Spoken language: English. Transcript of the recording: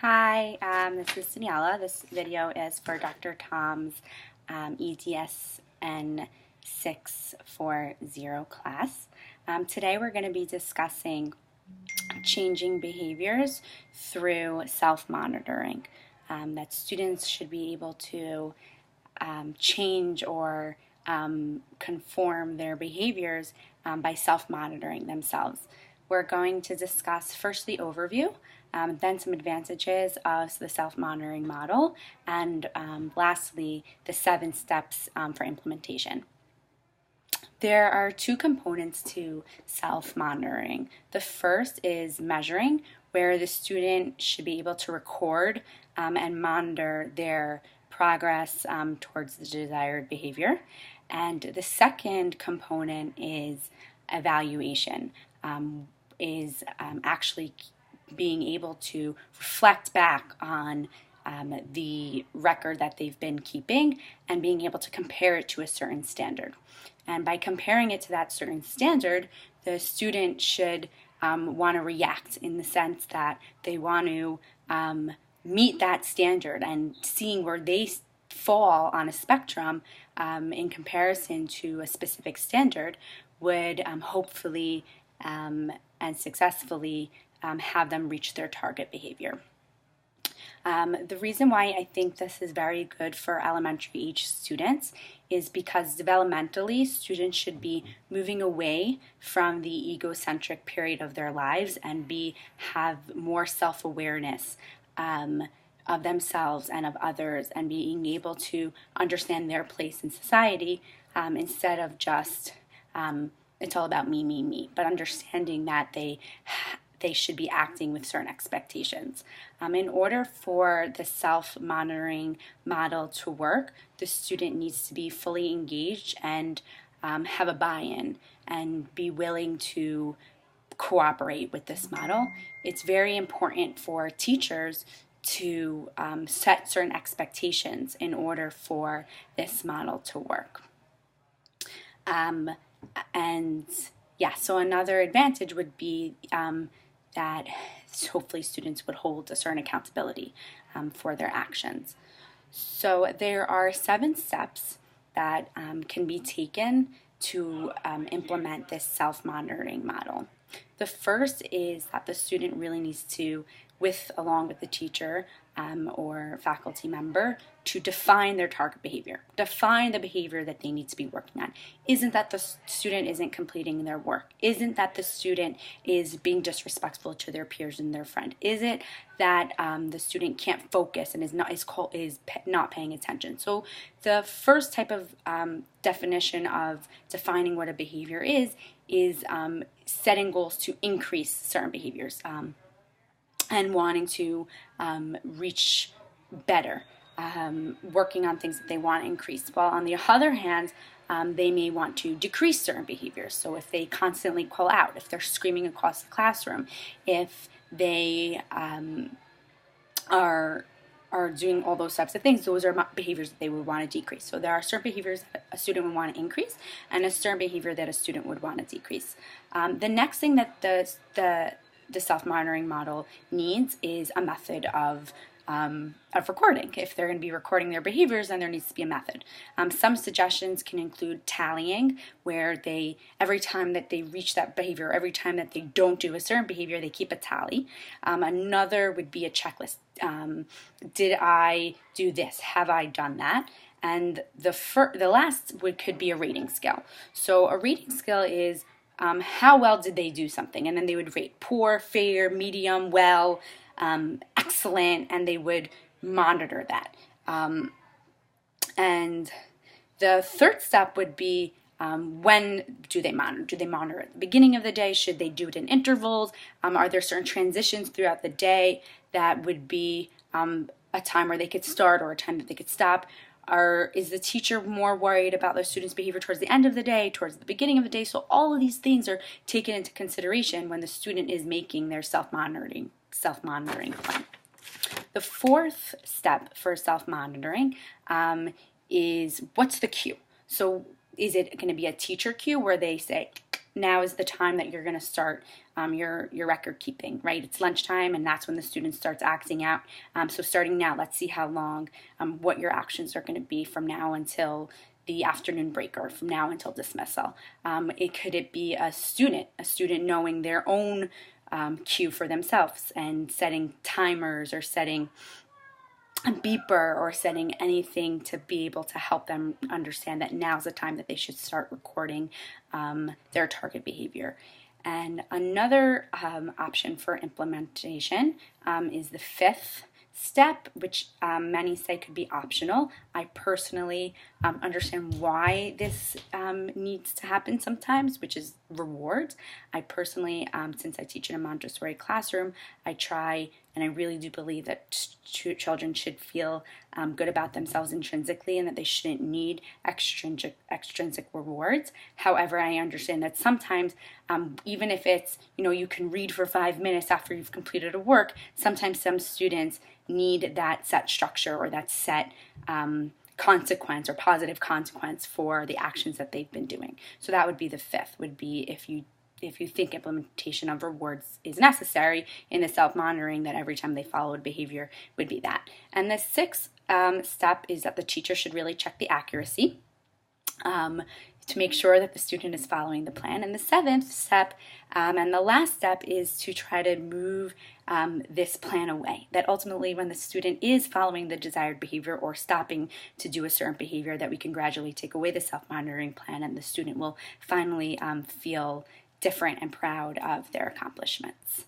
Hi, this is Daniela. This video is for Dr. Tom's EDSN 640 class. Today we're going to be discussing changing behaviors through self-monitoring. That students should be able to change or conform their behaviors by self-monitoring themselves. We're going to discuss first the overview, then some advantages of the self-monitoring model, and lastly, the 7 steps for implementation. There are 2 components to self-monitoring. The first is measuring, where the student should be able to record and monitor their progress towards the desired behavior. And the second component is evaluation, actually being able to reflect back on the record that they've been keeping and being able to compare it to a certain standard. And by comparing it to that certain standard, the student should want to react in the sense that they want to meet that standard, and seeing where they fall on a spectrum in comparison to a specific standard would hopefully and successfully have them reach their target behavior. The reason why I think this is very good for elementary age students is because developmentally students should be moving away from the egocentric period of their lives and have more self-awareness of themselves and of others, and being able to understand their place in society instead of just it's all about me, but understanding that they should be acting with certain expectations. In order for the self-monitoring model to work, the student needs to be fully engaged and have a buy-in and be willing to cooperate with this model. It's very important for teachers to set certain expectations in order for this model to work. So another advantage would be that hopefully students would hold a certain accountability for their actions. So there are 7 steps that can be taken to implement this self-monitoring model. The first is that the student really needs to, along with the teacher or faculty member, to define their target behavior. Define the behavior that they need to be working on. Isn't that the student isn't completing their work? Isn't that the student is being disrespectful to their peers and their friend? Is it that the student can't focus and is not paying attention? So the first type of definition of defining what a behavior is setting goals to increase certain behaviors and wanting to reach better, working on things that they want to increase. While on the other hand, they may want to decrease certain behaviors. So if they constantly call out, if they're screaming across the classroom, if they are doing all those types of things, those are behaviors that they would want to decrease. So there are certain behaviors that a student would want to increase and a certain behavior that a student would want to decrease. The next thing that the self-monitoring model needs is a method of recording. If they're going to be recording their behaviors, then there needs to be a method. Some suggestions can include tallying, where every time that they reach that behavior, every time that they don't do a certain behavior, they keep a tally. Another would be a checklist. Did I do this? Have I done that? And the last could be a rating scale. So a rating scale is how well did they do something? And then they would rate poor, fair, medium, well, excellent, and they would monitor that. And the third step would be when do they monitor? Do they monitor at the beginning of the day? Should they do it in intervals? Are there certain transitions throughout the day that would be a time where they could start or a time that they could stop? Is the teacher more worried about the student's behavior towards the end of the day, towards the beginning of the day? So all of these things are taken into consideration when the student is making their self-monitoring plan. The fourth step for self-monitoring is what's the cue? So is it going to be a teacher cue where they say, now is the time that you're going to start your record keeping, right? It's lunchtime, and that's when the student starts acting out. So starting now, let's see how long, what your actions are going to be from now until the afternoon break, or from now until dismissal. Could it be a student knowing their own cue for themselves and setting timers, or setting a beeper, or setting anything to be able to help them understand that now's the time that they should start recording their target behavior. And another option for implementation is the fifth step, which many say could be optional. I personally understand why this needs to happen sometimes, which is rewards. I personally, since I teach in a Montessori classroom, I try, and I really do believe that children should feel good about themselves intrinsically, and that they shouldn't need extrinsic rewards. However, I understand that sometimes, even if it's, you can read for 5 minutes after you've completed a work, sometimes some students need that set structure, or that set consequence, or positive consequence for the actions that they've been doing. So that would be the fifth, would be if you think implementation of rewards is necessary in the self-monitoring, that every time they follow a behavior would be that. And the sixth step is that the teacher should really check the accuracy to make sure that the student is following the plan. And the seventh step, and the last step, is to try to move this plan away. That ultimately, when the student is following the desired behavior or stopping to do a certain behavior, that we can gradually take away the self-monitoring plan, and the student will finally feel different and proud of their accomplishments.